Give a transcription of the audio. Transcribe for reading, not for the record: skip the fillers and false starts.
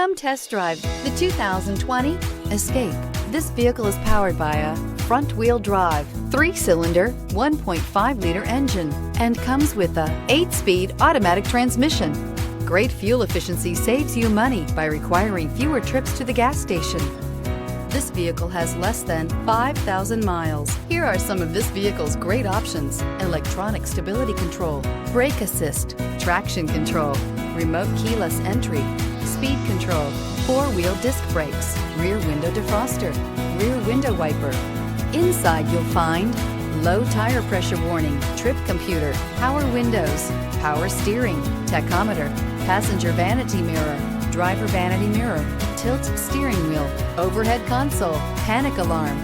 Come test drive the 2020 Escape. This vehicle is powered by a front-wheel drive, 3-cylinder, 1.5-liter engine, and comes with a 8-speed automatic transmission. Great fuel efficiency saves you money by requiring fewer trips to the gas station. This vehicle has less than 5,000 miles. Here are some of this vehicle's great options: electronic stability control, brake assist, traction control, remote keyless entry, speed control, 4-wheel disc brakes, rear window defroster, rear window wiper. Inside you'll find low tire pressure warning, trip computer, power windows, power steering, tachometer, passenger vanity mirror, driver vanity mirror, tilt steering wheel, overhead console, panic alarm,